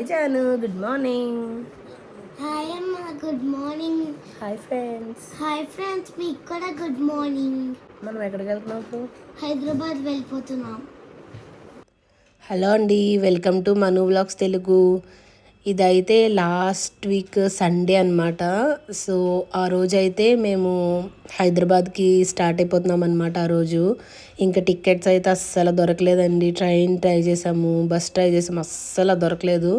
Janu, good morning. Hi అమ్మ, good morning. Hi friends. Hi friends, మీకు కూడా గుడ్ మార్నింగ్. మనం ఎక్కడికి వెళ్తున్నాం ఇప్పుడు? హైదరాబాద్ వెళ్ళిపోతున్నాం. హలో అండి, welcome to Manu vlogs Telugu. ఇదైతే లాస్ట్ వీక్ సండే అనమాట. సో ఆ రోజైతే మేము హైదరాబాద్కి స్టార్ట్ అయిపోతున్నాం అనమాట. ఆ రోజు ఇంకా టికెట్స్ అయితే అస్సలు దొరకలేదండి. ట్రైన్ ట్రై చేసాము, బస్ ట్రై చేసాము, అస్సలు దొరకలేదు.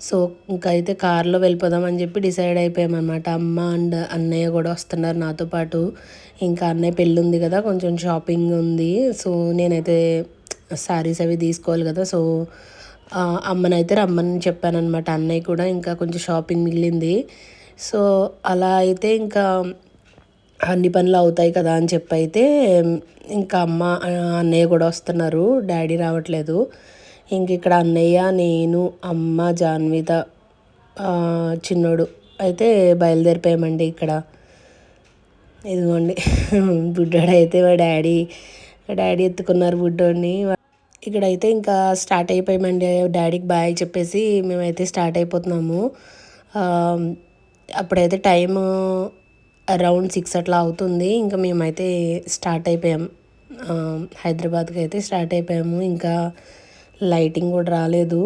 సో ఇంకా అయితే కార్లో వెళ్ళిపోదామని చెప్పి డిసైడ్ అయిపోయామన్నమాట. అమ్మ అండ్ అన్నయ్య కూడా వస్తున్నారు నాతో పాటు. ఇంకా అన్నయ్య పెళ్ళి ఉంది కదా, కొంచెం షాపింగ్ ఉంది. సో నేనైతే శారీస్ అవి తీసుకోవాలి కదా. సో అమ్మనైతే రమ్మని చెప్పానమాట. అన్నయ్య కూడా ఇంకా కొంచెం షాపింగ్ మిగిలింది. సో అలా అయితే ఇంకా అన్ని పనులు అవుతాయి కదా అని చెప్పి అయితే ఇంకా అమ్మ అన్నయ్య కూడా వస్తున్నారు, డాడీ రావట్లేదు. ఇంక ఇక్కడ అన్నయ్య, నేను, అమ్మ, జాన్విత, చిన్నోడు అయితే బయలుదేరిపోయామండి. ఇక్కడ ఇదిగోండి బుడ్డోడు అయితే మా డాడీ ఎత్తుకున్నారు బుడ్డోడిని. ఇక్కడైతే ఇంకా స్టార్ట్ అయిపోయామండి. డాడీకి బాయ్ చెప్పేసి మేమైతే స్టార్ట్ అయిపోతున్నాము. అప్పుడైతే టైము అరౌండ్ 6 అట్లా అవుతుంది. ఇంకా మేమైతే స్టార్ట్ అయిపోయాం, హైదరాబాద్కి అయితే స్టార్ట్ అయిపోయాము. ఇంకా లైటింగ్ కూడా రాలేదు.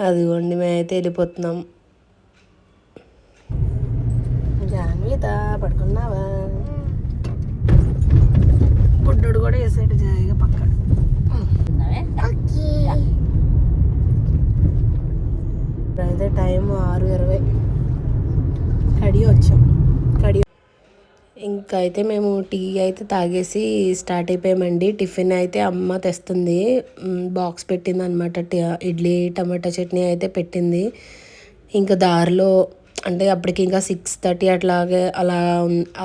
అదిగోండి మేమైతే వెళ్ళిపోతున్నాం. జాన్విత పడుకున్నావా? బుడ్డోడు కూడా వేసాడు జాయిగా పక్కన. ఇప్పుడైతే టైం 6:20. కడి వచ్చాం. ఇంకా అయితే మేము టీ అయితే తాగేసి స్టార్ట్ అయిపోయామండి. టిఫిన్ అయితే అమ్మ తెస్తుంది, బాక్స్ పెట్టింది అనమాట. ఇడ్లీ టమాటా చట్నీ అయితే పెట్టింది. ఇంకా దారిలో అంటే అప్పటికి ఇంకా 6:30 అట్లాగే అలా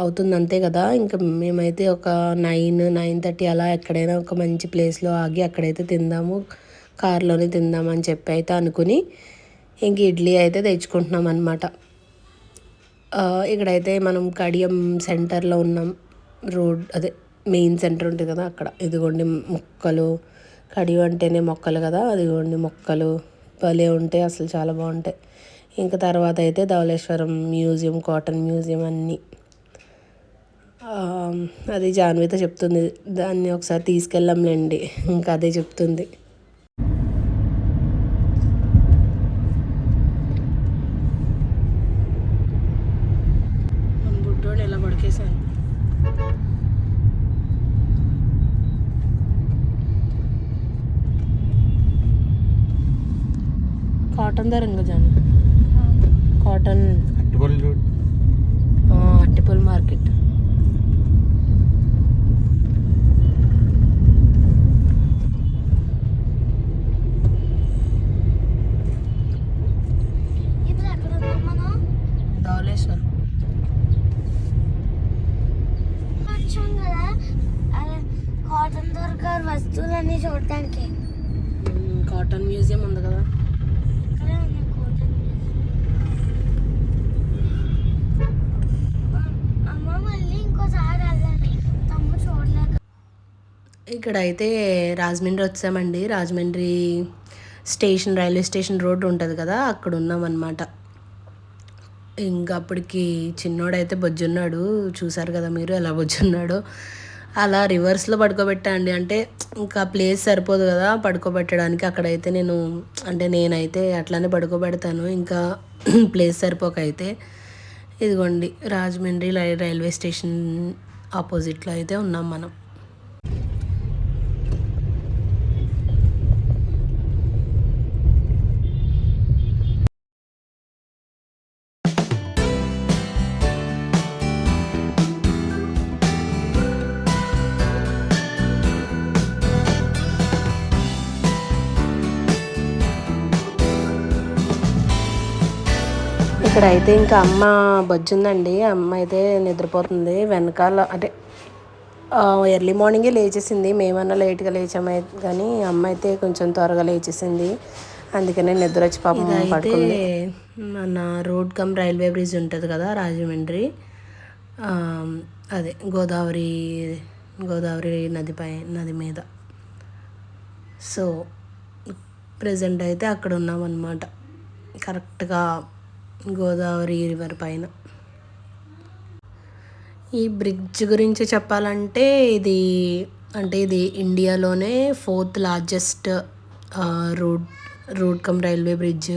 అవుతుంది అంతే కదా. ఇంకా మేమైతే ఒక 9:30 అలా ఎక్కడైనా ఒక మంచి ప్లేస్లో ఆగి అక్కడైతే తిందాము, కార్లోనే తిందామని చెప్పి అయితే అనుకుని ఇంక ఇడ్లీ అయితే తెచ్చుకుంటున్నాం అనమాట. ఇక్కడైతే మనం కడియం సెంటర్లో ఉన్నాం. రోడ్ అదే మెయిన్ సెంటర్ ఉంటుంది కదా అక్కడ. ఇదిగోండి మొక్కలు, కడియం అంటేనే మొక్కలు కదా. అదిగోండి మొక్కలు భలే ఉంటాయి, అసలు చాలా బాగుంటాయి. ఇంకా తర్వాత అయితే ధవళేశ్వరం మ్యూజియం, కాటన్ మ్యూజియం అన్నీ. అది జాన్విత చెప్తుంది, దాన్ని ఒకసారి తీసుకెళ్ళాంలేండి, ఇంకా అదే చెప్తుంది. బుడ్డోడు ఎలా పడికేసాను. కాటన్ ధర ఇంకా జాను, కాటన్ అట్టిపల్ మార్కెట్. ధవళేశ్వరం వచ్చాం కదా, కాటన్ దొరకారు వస్తువులన్నీ చూడటానికి. కాటన్ మ్యూజియం ఉంది కదా. ఇక్కడ అయితే రాజమండ్రి వచ్చామండి. Rajahmundry station, railway station road ఉంటుంది కదా, అక్కడ ఉన్నామన్నమాట. ఇంకా అప్పటికి చిన్నోడైతే బొజ్జున్నాడు, చూసారు కదా మీరు ఎలా బొజ్జున్నాడో. అలా రివర్స్లో పడుకోబెట్టా అండి. అంటే ఇంకా ప్లేస్ సరిపోదు కదా పడుకోబెట్టడానికి. అక్కడైతే నేనైతే అట్లానే పడుకోబెడతాను, ఇంకా ప్లేస్ సరిపోకైతే. ఇదిగోండి రాజమండ్రి రైల్వే స్టేషన్ ఆపోజిట్లో అయితే ఉన్నాం మనం. ఇక్కడ అయితే ఇంకా అమ్మ బొజ్జుందండి. అమ్మ అయితే నిద్రపోతుంది వెనకాల. అంటే ఎర్లీ మార్నింగే లేచేసింది, మేమన్నా లేట్గా లేచామే కానీ అమ్మ అయితే కొంచెం త్వరగా లేచేసింది. అందుకనే నిద్ర వచ్చి పాపం పడుకుంది. మన రోడ్ కమ్ రైల్వే బ్రిడ్జ్ ఉంటుంది కదా రాజమండ్రి, అదే గోదావరి నది మీద. సో ప్రజెంట్ అయితే అక్కడ ఉన్నామన్నమాట. కరెక్ట్గా గోదావరి రివర్ పైన. ఈ బ్రిడ్జ్ గురించి చెప్పాలంటే ఇది ఇండియాలోనే 4th largest road come railway bridge.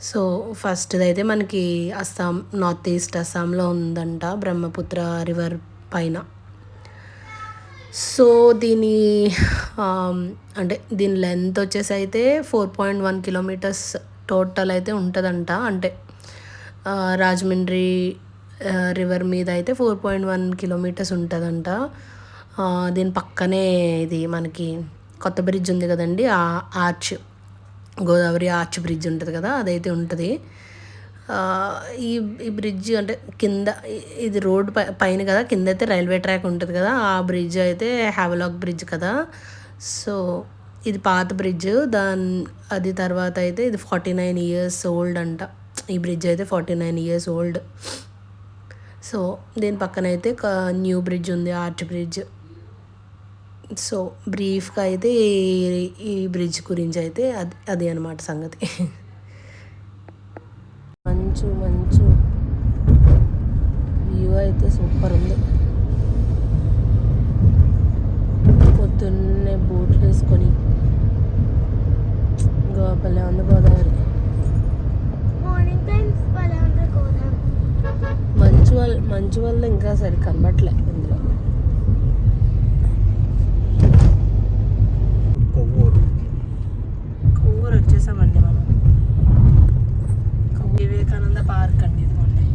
So ఫస్ట్ది అయితే మనకి అస్సాం, నార్త్ ఈస్ట్ అస్సాంలో ఉందంట, బ్రహ్మపుత్ర రివర్ పైన. సో దీని లెంత్ వచ్చేసి అయితే 4.1 కిలోమీటర్స్ టోటల్ అయితే ఉంటుందంట. అంటే రాజమండ్రి రివర్ మీద అయితే 4.1 కిలోమీటర్స్ ఉంటుందంట. దీని పక్కనే ఇది మనకి కొత్త బ్రిడ్జ్ ఉంది కదండి, ఆర్చ్, గోదావరి ఆర్చ్ బ్రిడ్జ్ ఉంటుంది కదా, అదైతే ఉంటుంది. ఈ బ్రిడ్జ్ అంటే కింద ఇది రోడ్ పైన కదా, కింద అయితే రైల్వే ట్రాక్ ఉంటుంది కదా, ఆ బ్రిడ్జ్ అయితే హ్యావలాక్ బ్రిడ్జ్ కదా. సో ఇది పాత బ్రిడ్జ్. అది తర్వాత అయితే ఇది 49 years ఓల్డ్ అంట. ఈ బ్రిడ్జ్ అయితే 49 years ఓల్డ్. సో దీని పక్కన అయితే న్యూ బ్రిడ్జ్ ఉంది, ఆర్చ్ బ్రిడ్జ్. సో బ్రీఫ్గా అయితే ఈ బ్రిడ్జ్ గురించి అయితే అది అన్నమాట సంగతి. మంచు వ్యూ అయితే సూపర్ ఉంది. పొద్దున్నే బోట్లు వేసుకొని భలే ఉంది గోదావరి. మార్నింగ్ టైమ్స్ భలే ఉంటుంది గోదావరి. మంచు వల్ల ఇంకా సరి కనబట్లే ఇందులో. కొవ్వూరు వచ్చేసామండి మనం. వివేకానంద పార్క్ అండి ఇదిగోండి.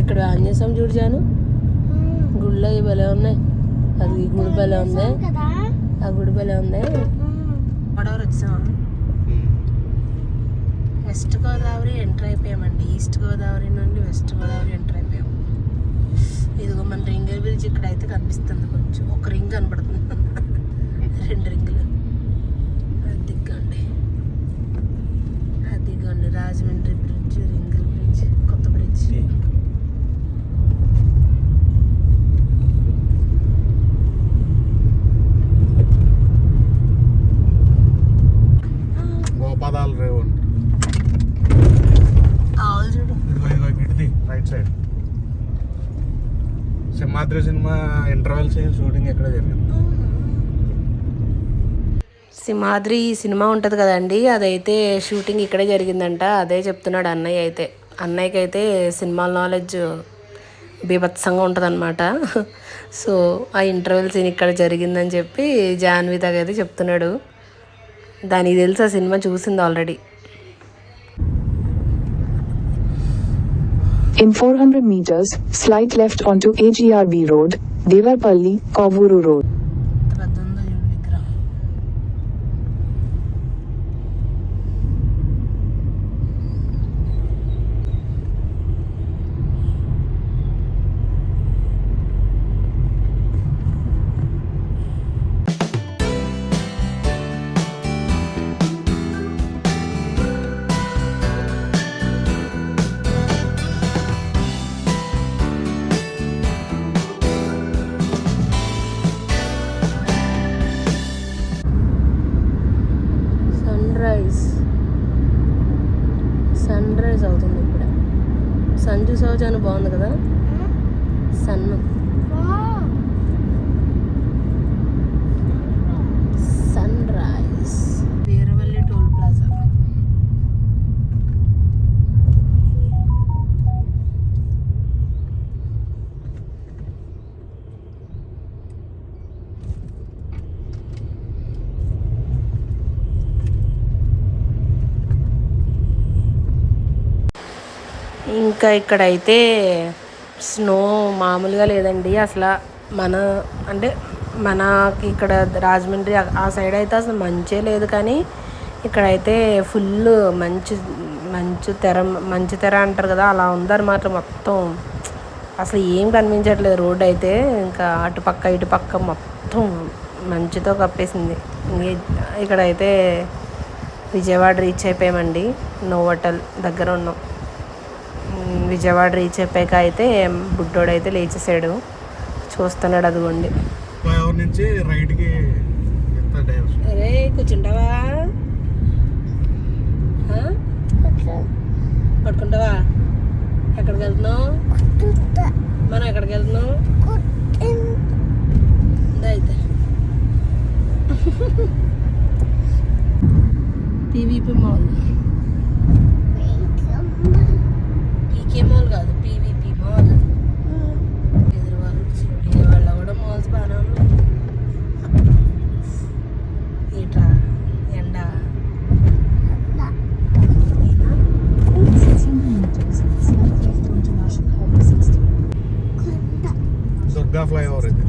ఇక్కడ ఆంజనేయ స్వామి చూడచాను, గుడిలో ఇవి భలే ఉన్నాయి. అది గుడి భలే ఉంది, ఆ గుడి భలే ఉంది. గోదావరి వచ్చాము, వెస్ట్ గోదావరి ఎంటర్ అయిపోయామండి. ఈస్ట్ గోదావరి నుండి వెస్ట్ గోదావరి ఎంటర్ అయిపోయాము. ఇదిగో మన రింగల్ బ్రిడ్జ్ ఇక్కడ అయితే కనిపిస్తుంది, కొంచెం ఒక రింగ్ కనపడుతుంది, 2 రింగులు. అదిగోండి రాజమండ్రి బ్రిడ్జ్, రింగల్ బ్రిడ్జ్, కొత్త బ్రిడ్జ్. గోపాదాల రేవు చూడు, right side. Simhadri cinema interval shooting ఎక్కడ జరిగింది? సింహాద్రి సినిమా ఉంటుంది కదండి, అదైతే షూటింగ్ ఇక్కడే జరిగిందంట. అదే చెప్తున్నాడు అన్నయ్య అయితే. అన్నయ్యకి అయితే సినిమా నాలెడ్జ్ బీభత్సంగా ఉంటుంది అనమాట. సో ఆ ఇంటర్వెల్ సీన్ ఇక్కడ జరిగిందని చెప్పి జాన్వితాగా అయితే చెప్తున్నాడు. దానికి తెలుసు ఆ సినిమా చూసింది already. In 400 meters, slide left onto AGRV Road, Devarpalli, Kovvuru Road. Sunrise అవుతుంది ఇప్పుడే. సన్ చూసావు చాలా బాగుంది కదా, sunrise. Veeravalli toll plaza. ఇంకా ఇక్కడైతే స్నో మామూలుగా లేదండి అసలు. మనకి ఇక్కడ రాజమండ్రి ఆ సైడ్ అయితే అసలు మంచే లేదు, కానీ ఇక్కడైతే ఫుల్ మంచు తెర అంటారు కదా, అలా ఉందన్నమాట. మొత్తం అసలు ఏం కనిపించట్లేదు రోడ్ అయితే. ఇంకా అటుపక్క ఇటుపక్క మొత్తం మంచుతో కప్పేసింది. ఇక్కడైతే విజయవాడ రీచ్ అయిపోయామండి. నోవోటల్ దగ్గర ఉన్నాం. విజయవాడ రీచ్ అయిపోయాక అయితే బుడ్డోడైతే లేచేసాడు, చూస్తున్నాడు. అదిగోండి ఫ్లైఓవర్ నుంచి రైట్కి అరే కూర్చుంటావా? పట్టుకుంటావా? ఎక్కడికి వెళ్తున్నావు? మనం ఎక్కడికి వెళ్తున్నాం? అయితే పీవీపీ మాల్. పీకే మాల్ కాదు, పీవీపీ మాల్. విజయవాడలో కూడా మాల్స్ బాగానే ఉన్నాయి. ఏట్రా ఎండ 600 meters, slight left onto National Highway 60. Durga flyover ఇది.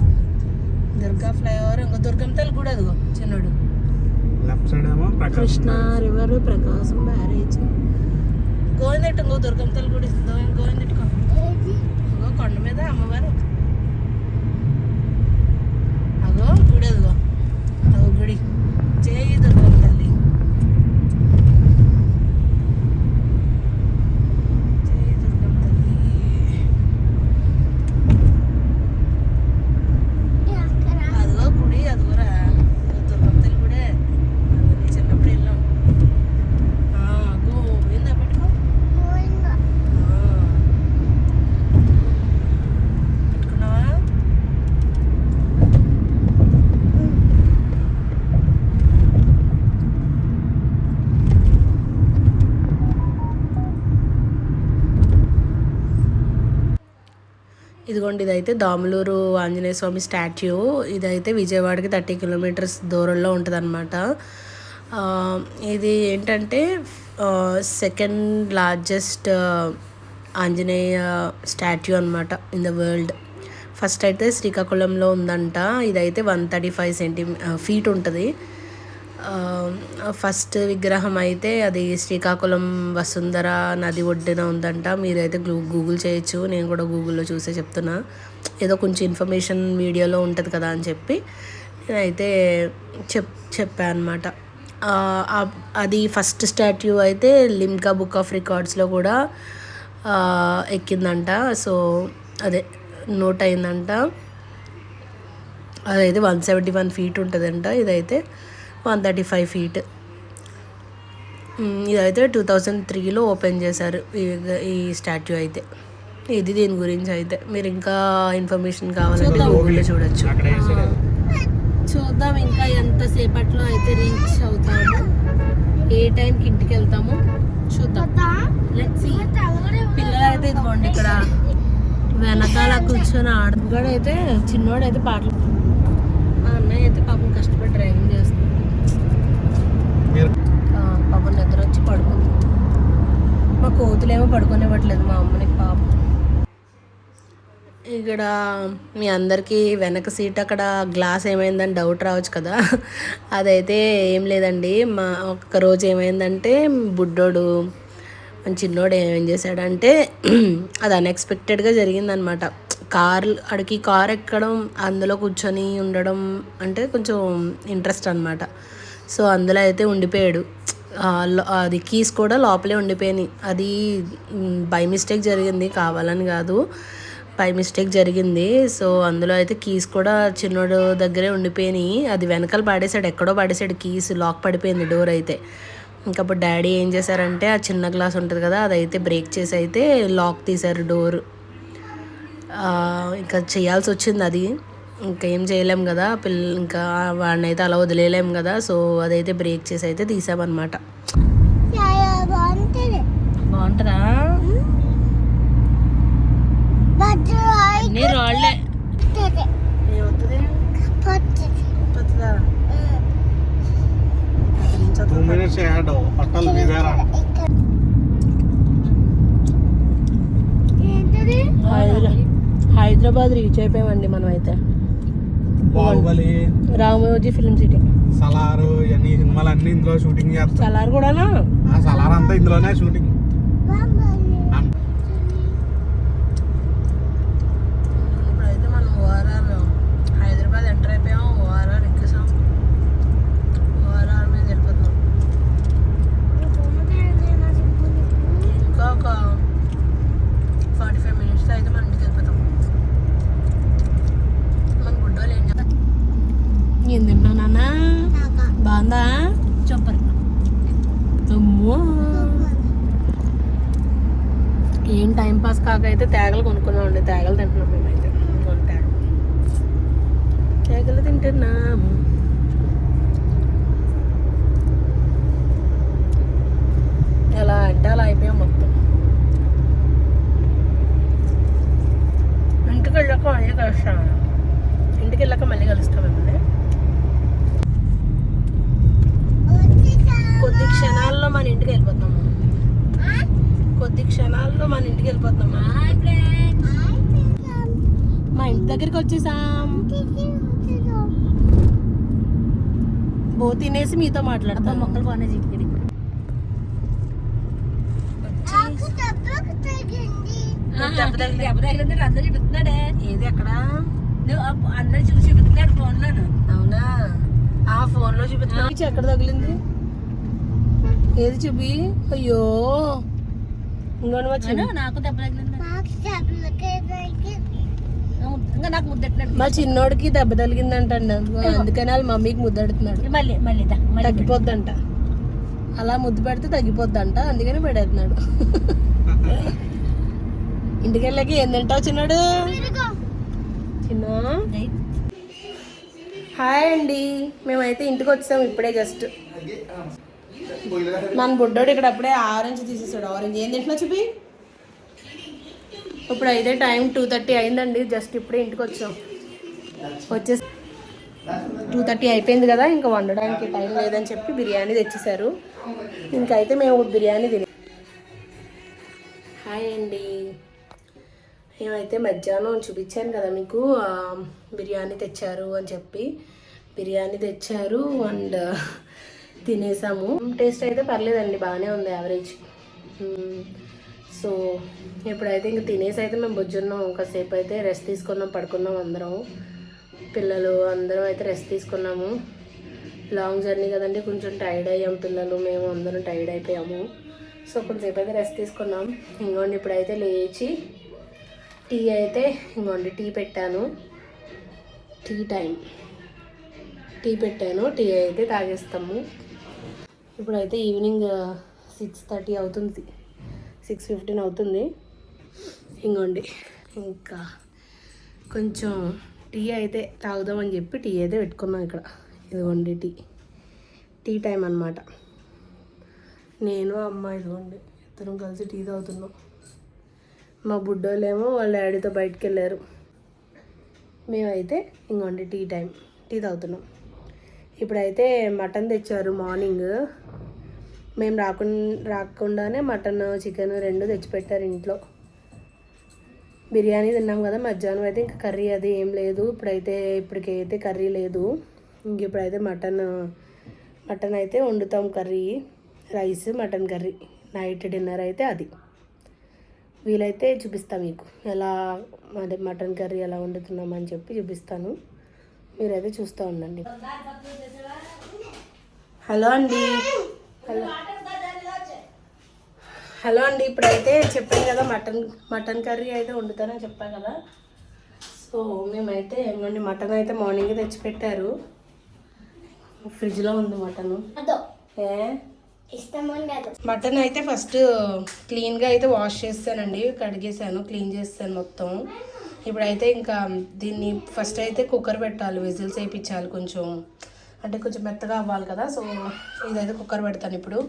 దుర్గా ఫ్లైఓవర్, ఇంకా దుర్గం తల్లి కూడా అదిగో చిన్నడు. లెఫ్ట్ సైడ్ ఏమో కృష్ణా రివర్, ప్రకాశం బ్యారేజ్. గోవిందెట్టు ఇంకో దుర్గం తల్లి గుడి. గోవిందెట్టుకో ఇంకో కొండ మీద అమ్మవారు. అగో గుడి, అదిగో అగో గుడి. జై దుర్గం తల్లి, జై దుర్గం తల్లి. అదిగో గుడి, అదిగోరా దుర్గం తల్లి గుడే. అదిగో నీ చిన్నప్పుడు వెళ్ళాం. గోవిందా పెట్టుకో. పెట్టుకున్నావా? ఇదిగోండి, ఇదైతే దాములూరు ఆంజనేయ స్వామి స్టాట్యూ. ఇదైతే విజయవాడకి 30 కిలోమీటర్స్ దూరంలో ఉంటుంది అనమాట. ఇది ఏంటంటే సెకండ్ లార్జెస్ట్ ఆంజనేయ స్టాట్యూ అనమాట ఇన్ ద వరల్డ్. ఫస్ట్ అయితే శ్రీకాకుళంలో ఉందంట. ఇదైతే 135 ఫీట్ ఉంటుంది. ఫస్ట్ విగ్రహం అయితే అది శ్రీకాకుళం వసుంధర నది ఒడ్డున ఉందంట. మీరైతే గూగుల్ చేయొచ్చు, నేను కూడా గూగుల్లో చూసే చెప్తున్నా. ఏదో కొంచెం ఇన్ఫర్మేషన్ వీడియోలో ఉంటుంది కదా అని చెప్పి నేనైతే చెప్పాను అనమాట. అది ఫస్ట్ స్టాట్యూ అయితే లిమ్కా బుక్ ఆఫ్ రికార్డ్స్లో కూడా ఎక్కిందంట. సో అదే నోట్ అయిందంట. అదైతే 171 ఫీట్ ఉంటుందంట. ఇదైతే 135 ఫీట్. ఇదైతే 2003లో ఓపెన్ చేశారు ఈ స్టాట్యూ అయితే. ఇది దీని గురించి అయితే మీరు ఇంకా ఇన్ఫర్మేషన్ కావాలంటే గూగుల్లో చూడొచ్చు. చూద్దాం ఇంకా ఎంతసేపట్లో అయితే రీచ్ అవుతాము, ఏ టైంకి ఇంటికి వెళ్తాము చూద్దాం. Let's see. పిల్లలు అయితే ఇదిగోండి ఇక్కడ వెనకాల కూర్చొని ఆడుగాడైతే చిన్నోడైతే పాటలు. మా అన్నయ్య అయితే పాపం కష్టపడి డ్రైవింగ్ చేస్తున్నాడు. పాపం నిద్ర వచ్చి పడుకుంది. మా కోతులేమో పడుకునేవ్వట్లేదు మా అమ్మని పాపం. ఇక్కడ మీ అందరికీ వెనక సీట్ అక్కడ గ్లాస్ ఏమైందని డౌట్ రావచ్చు కదా. అదైతే ఏం లేదండి. మా ఒక్కరోజు ఏమైందంటే బుడ్డోడు చిన్నోడు ఏం చేశాడంటే అది అన్ఎక్స్పెక్టెడ్గా జరిగిందనమాట. అడికి కార్ ఎక్కడం, అందులో కూర్చొని ఉండడం అంటే కొంచెం ఇంట్రెస్ట్ అనమాట. సో అందులో అయితే ఉండిపోయాడు. అది కీస్ కూడా లోపలే ఉండిపోయినాయి. అది బై మిస్టేక్ జరిగింది, కావాలని కాదు, బై మిస్టేక్ జరిగింది. సో అందులో అయితే కీస్ కూడా చిన్నోడు దగ్గరే ఉండిపోయినాయి. అది వెనకాల పడేసాడు, ఎక్కడో పడేసాడు కీస్. లాక్ పడిపోయింది డోర్ అయితే. ఇంకప్పుడు డాడీ ఏం చేశారంటే ఆ చిన్న గ్లాస్ ఉంటుంది కదా, అదైతే బ్రేక్ చేసి అయితే లాక్ తీశారు డోర్. ఇంకా చేయాల్సి వచ్చింది అది. ఇంకా ఏం చేయలేం కదా, ఇంకా వాడిని అయితే అలా వదిలేలేం కదా. సో అదైతే బ్రేక్ చేసి అయితే తీసామన్నమాట. బాగుంటుందా? అన్నీ రాళ్లే. ఏమవుతుంది? 2 minutes add hotel Vivera. Hyderabad reach అయిపోయామండి మనం అయితే. బాహుబలి, రామోజీ ఫిల్మ్ సిటీ, సలారు, ఇవన్నీ సినిమాలు అన్ని ఇందులో షూటింగ్ చేస్తారు. సలార్ కూడానా? సలార్ అంతా ఇందులోనే షూటింగ్. ఇప్పుడైతే మనం ఓఆర్ఆర్ హైదరాబాద్ ఎంటర్ అయిపోయాం. ఓఆర్ఆర్ ఎక్కేసాం. ఓఆర్ఆర్ మీద వెళ్ళిపోతాం. ఇంకా ఒక 45 minutes అయితే మనం ఇంటికి వెళ్ళిపోతాం. మన గుడ్డోళ్ళు ఏం తింటున్నావు నాన్న? పాస్ కాక అయితే తేగలు కొనుక్కున్నామండి. తేగలు తింటున్నాం మేమైతే. తేగలు తింటున్నాము. ఎలా అంటే అలా అయిపోయాం మొత్తం. ఇంటికి వెళ్ళాక మళ్ళీ కలుస్తాం. ఇంటికి వెళ్ళాక మళ్ళీ కలుస్తామండి. కొద్ది క్షణాల్లో మన ఇంటికి వెళ్ళిపోతున్నాము. కొద్ది క్షణాల్లో మన ఇంటికి వెళ్ళిపోతున్నాము. మా ఇంటి దగ్గరికి వచ్చేసాం. బో తినేసి మీతో మాట్లాడతాం. మొక్కలు బాగున్నాయి చిటికి. ఏది అక్కడ అందరూ చూసి చూపిస్తున్నాడు ఫోన్ లో. అవునా? ఆ ఫోన్ లో చూపిస్తున్నా. ఎక్కడ తగిలింది? ఏది చూపి? అయ్యో ఇంకోటి వచ్చాను. నాకు దెబ్బ తగిలింది. మా చిన్నోడికి దెబ్బ తగిలిందంటండి. అందుకని వాళ్ళ మమ్మీకి ముద్దెడుతున్నాడు. మళ్ళీ తగ్గిపోద్దంట. అలా ముద్దు పెడితే తగ్గిపోద్దంట. అందుకని పెడేస్తున్నాడు. ఇంటికి వెళ్ళాక ఏం తింటావు చిన్నాడు? చిన్న హాయ్ అండి. మేమైతే ఇంటికి వచ్చాము ఇప్పుడే. జస్ట్ మన బుడ్డోడు ఇక్కడ అప్పుడే ఆరెంజ్ తీసేసాడు. ఆరెంజ్ ఏం తింటున్నా చూపి. ఇప్పుడు అయితే టైం 2:30 అయిందండి. జస్ట్ ఇప్పుడే ఇంటికి వచ్చాం. వచ్చేసి 2:30 అయిపోయింది కదా, ఇంకా వండడానికి టైం లేదని చెప్పి బిర్యానీ తెచ్చేసారు. ఇంకైతే మేము బిర్యానీ తిని. హాయ్ అండి. మేమైతే మధ్యాహ్నం చూపించాను కదా మీకు, బిర్యానీ తెచ్చారు అని చెప్పి. బిర్యానీ తెచ్చారు అండ్ తినేసాము. టేస్ట్ అయితే పర్లేదండి, బాగానే ఉంది, యావరేజ్. సో ఇప్పుడైతే ఇంక తినేసి అయితే మేము బొజ్జున్నాం. ఒకసేపు అయితే రెస్ట్ తీసుకున్నాం, పడుకున్నాం అందరం. పిల్లలు అందరం అయితే రెస్ట్ తీసుకున్నాము. లాంగ్ జర్నీ కదండి, కొంచెం టైర్డ్ అయ్యాం. పిల్లలు మేము అందరం టైర్డ్ అయిపోయాము. సో కొంచెంసేపు అయితే రెస్ట్ తీసుకున్నాం. ఇంకోండి ఇప్పుడైతే లేచి టీ అయితే ఇంకోండి టీ పెట్టాను. Tea time. టీ పెట్టాను, టీ అయితే తాగేస్తాము. ఇప్పుడైతే ఈవినింగ్ 6:30 అవుతుంది, 6:15 అవుతుంది. ఇంకోండి ఇంకా కొంచెం టీ అయితే తాగుదామని చెప్పి టీ అయితే పెట్టుకున్నాం ఇక్కడ. ఇదిగోండి టీ టైం అన్నమాట. నేను అమ్మ ఇదిగోండి ఇద్దరం కలిసి టీ తాగుతున్నాం. మా బుడ్డోళ్ళేమో వాళ్ళ డాడీతో బయటికి వెళ్ళారు. మేమైతే ఇంకోండి టీ టైం, టీ తాగుతున్నాం. ఇప్పుడైతే మటన్ తెచ్చారు మార్నింగ్. మేము రాకుండానే మటన్ చికెన్ 2 తెచ్చిపెట్టారు ఇంట్లో. బిర్యానీ తిన్నాం కదా మధ్యాహ్నం అయితే, ఇంకా కర్రీ అది ఏం లేదు. ఇప్పటికైతే కర్రీ లేదు. ఇంక ఇప్పుడైతే మటన్ అయితే వండుతాం. Curry, rice, mutton curry. Night dinner అయితే అది. వీలైతే చూపిస్తాను మీకు ఎలా, అదే మటన్ కర్రీ ఎలా వండుతున్నామని చెప్పి చూపిస్తాను. మీరైతే చూస్తూ ఉండండి. హలో అండి. హలో అండి. ఇప్పుడైతే చెప్పాను కదా మటన్ కర్రీ అయితే వండుతానని చెప్పాను కదా. సో మేమైతే ఏమండి మటన్ అయితే మార్నింగ్ తెచ్చిపెట్టారు. ఫ్రిడ్జ్లో ఉంది మటన్. మటన్ అయితే ఫస్ట్ క్లీన్గా అయితే వాష్ చేస్తానండి, కడిగేసాను, క్లీన్ చేస్తాను మొత్తం. ఇప్పుడైతే ఇంకా దీన్ని ఫస్ట్ అయితే కుక్కర్ పెట్టాలి, విజిల్స్ వేయించాలి కొంచెం, అంటే కొంచెం మెత్తగా అవ్వాలి కదా. సో ఇదైతే కుక్కర్ పెడతాను ఇప్పుడు.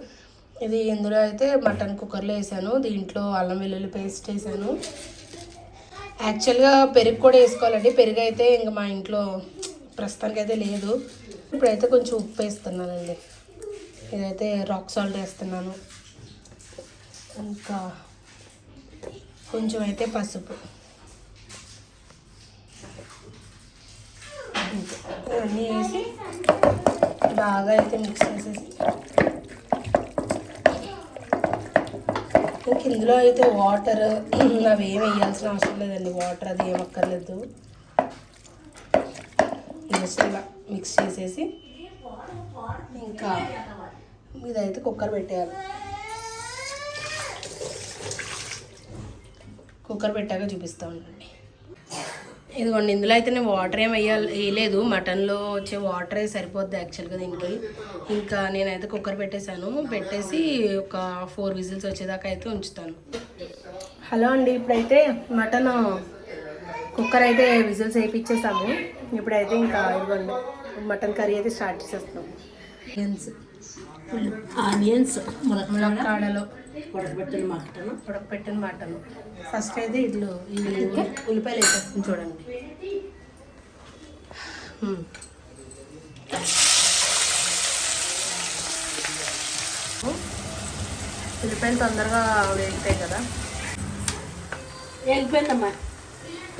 ఇది ఇందులో అయితే మటన్ కుక్కర్లో వేసాను. దీంట్లో అల్లం వెల్లుల్లి పేస్ట్ వేసాను. యాక్చువల్గా పెరుగు కూడా వేసుకోవాలండి. పెరుగు అయితే ఇంకా మా ఇంట్లో ప్రస్తుతానికి అయితే లేదు. ఇప్పుడైతే కొంచెం ఉప్పు వేస్తున్నానండి. ఇదైతే రాక్ సాల్ట్ వేస్తున్నాను. ఇంకా కొంచెం అయితే పసుపు. ఇవన్నీ వేసి బాగా అయితే మిక్స్ చేసేసి ఇంక ఇందులో అయితే వాటర్ అవి ఏం వేయాల్సిన అవసరం లేదండి. వాటర్ అది ఏం అక్కర్లేదు. జస్ట్ ఇలా మిక్స్ చేసేసి ఇంకా ఇదైతే కుక్కర్ పెట్టేయాలి. కుక్కర్ పెట్టాక చూపిస్తూ ఉండండి. ఇదిగోండి ఇందులో అయితే నేను వాటర్ ఏం వేయలేదు. మటన్లో వచ్చే వాటరే సరిపోద్ది యాక్చువల్గా దీనికి. ఇంకా నేనైతే కుక్కర్ పెట్టేశాను. పెట్టేసి ఒక 4 విజిల్స్ వచ్చేదాకా అయితే ఉంచుతాను. హలో అండి, ఇప్పుడైతే మటన్ కుక్కర్ అయితే విజిల్స్ వేయించేసాము. ఇప్పుడైతే ఇంకా ఇవ్వండి మటన్ కర్రీ అయితే స్టార్ట్ చేసేస్తాం. ఆనియన్స్ ములక్కాడలు ఉడకబెట్టిన మటన్ ఫస్ట్ అయితే ఇవి ఉల్లిపాయలు వేసేస్తాం చూడండి. ఉల్లిపాయలు తొందరగా వేగుతాయి కదా. ఎగిపోయిందమ్మా.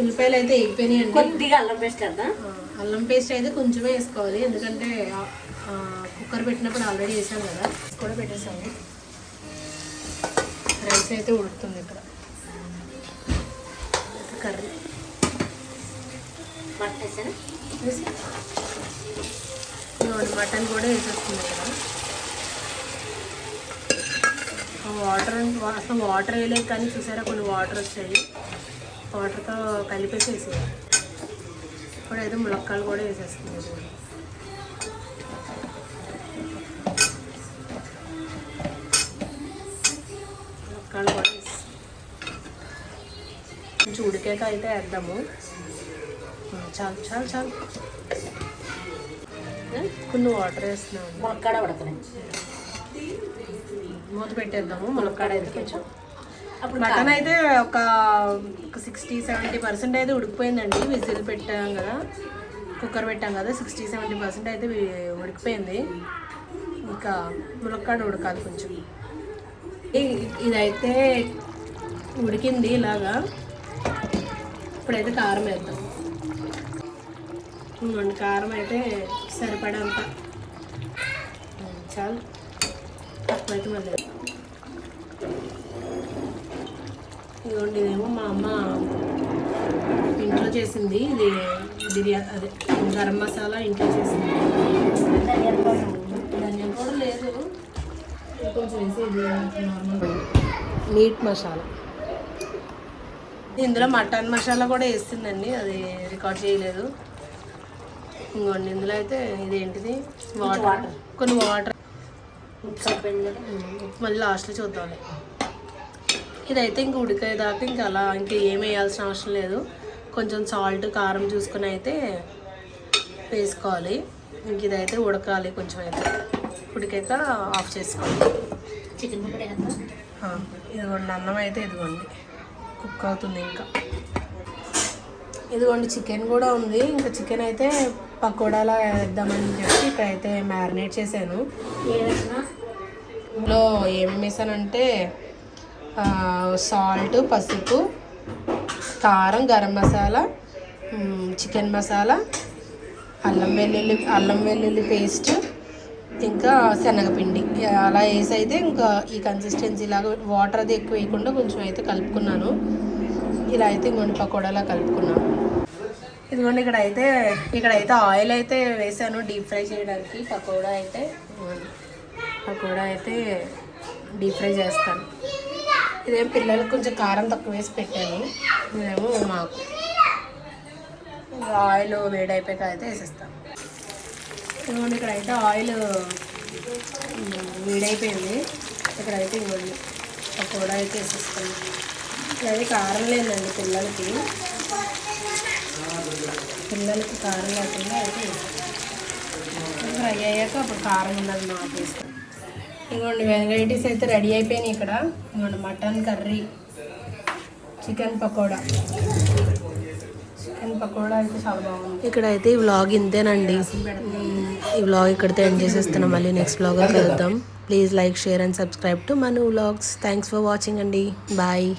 ఉల్లిపాయలు అయితే వేగిపోయినాయి అండి. కొద్దిగా అల్లం పేస్ట్ వేద్దాం. అల్లం పేస్ట్ అయితే కొంచెమే వేసుకోవాలి, ఎందుకంటే కుక్కర్ పెట్టినప్పుడు ఆల్రెడీ వేసాం కదా, కూడా పెట్టేసాము. రైస్ అయితే ఉడుకుతుంది ఇక్కడ. కర్రీ మటన్ కూడా వేసేస్తుంది కదా. అసలు వాటర్ వేయలేదు కానీ చూసారా కొన్ని వాటర్ వచ్చాయి, వాటర్తో కలిపేసి వేసేయాలి. ఇప్పుడైతే ములక్కాయలు కూడా వేసేస్తుంది. ములక్కాయలు కూడా కొంచెం ఉడికాక అయితే వేద్దాము. చాలు చాలు చాలు, కొన్ని వాటర్ వేస్తున్నాము. ములక్కాడ ఉడకలే, మూత పెట్టేద్దాము. ములక్కాడ అయితే కొంచెం మటన్ అయితే ఒక 60-70% అయితే ఉడికిపోయిందండి. విజిల్ పెట్టాం కదా, కుక్కర్ పెట్టాం కదా, 60-70% అయితే ఉడికిపోయింది. ఇంకా ములక్కాడ ఉడకాలి కొంచెం. ఇదైతే ఉడికింది ఇలాగా. ఇప్పుడైతే కారం వేద్దాం. కారం అయితే సరిపడంత చాలు, తక్కువైతే మళ్ళీ. ఇదిగోండి, ఇదేమో మా అమ్మ ఇంట్లో చేసింది. ఇది బిర్యానీ, అదే గరం మసాలా ఇంట్లో చేసింది. ధనియాల పౌడర్ లేదు, కొంచెం వేసి ఇది నార్మల్ మీట్ మసాలా. ఇందులో మటన్ మసాలా కూడా వేస్తుందండి, అది రికార్డ్ చేయలేదు. ఇంకోండి ఇందులో అయితే ఇదేంటిది వాటర్, కొన్ని వాటర్, మళ్ళీ లాస్ట్లో చూద్దాం. ఇదైతే ఇంక ఉడికేదాకా ఇంకా అలా ఇంకా ఏం వేయాల్సిన అవసరం లేదు. కొంచెం సాల్ట్ కారం చూసుకొని అయితే వేసుకోవాలి. ఇంక ఇదైతే ఉడకాలి కొంచెం, అయితే ఉడికాక ఆఫ్ చేసుకోవాలి. చికెన్ ఇదిగోండి అన్నం అయితే ఇదిగోండి కుక్ అవుతుంది. ఇంకా ఇదిగోండి చికెన్ కూడా ఉంది. ఇంకా చికెన్ అయితే పకోడాలా వేద్దామని చెప్పి ఇక్కడైతే మ్యారినేట్ చేశాను. ఇందులో ఏమేమి వేసానంటే సాల్ట్, పసుపు, కారం, గరం మసాలా, చికెన్ మసాలా, అల్లం వెల్లుల్లి పేస్ట్, ఇంకా శనగపిండి అలా వేసి అయితే ఇంకా ఈ కన్సిస్టెన్సీ లాగా వాటర్ అది ఎక్కువ వేయకుండా కొంచెం అయితే కలుపుకున్నాను. ఇలా అయితే ఇంకొన్ని పకోడాలా కలుపుకున్నాను. ఇదిగోండి ఇక్కడైతే ఆయిల్ అయితే వేసాను డీప్ ఫ్రై చేయడానికి. పకోడా అయితే డీప్ ఫ్రై చేస్తాను. ఇదేం పిల్లలకు కొంచెం కారం తక్కువ వేసి పెట్టాను, ఇదేమో మాకు. ఆయిల్ వేడైపోయాక అయితే వేసేస్తాను. ఇదిగోండి ఇక్కడైతే ఆయిల్ వేడైపోయింది. ఇక్కడైతే ఇవ్వండి పకోడా అయితే వేసేస్తాను. ఇక్కడైతే కారం లేదండి పిల్లలకి కారం లేకుండా అయితే ఫ్రై అయ్యాక అప్పుడు కారం ఉన్నది నాకు వేస్తాను. ఇంకోండి వెరైటీస్ అయితే రెడీ అయిపోయినాయి. ఇక్కడ ఇంకోండి మటన్ కర్రీ, చికెన్ పకోడా అయితే చాలా బాగుంది. ఇక్కడైతే ఈ వ్లాగ్ ఇంతేనండి. ఈ వ్లాగ్ ఇక్కడితో ఎండ్ చేసేస్తున్నాం. మళ్ళీ నెక్స్ట్ వ్లాగ్లో కలుద్దాం. Please like, share and subscribe to Manu vlogs. Thanks for watching అండి. బాయ్.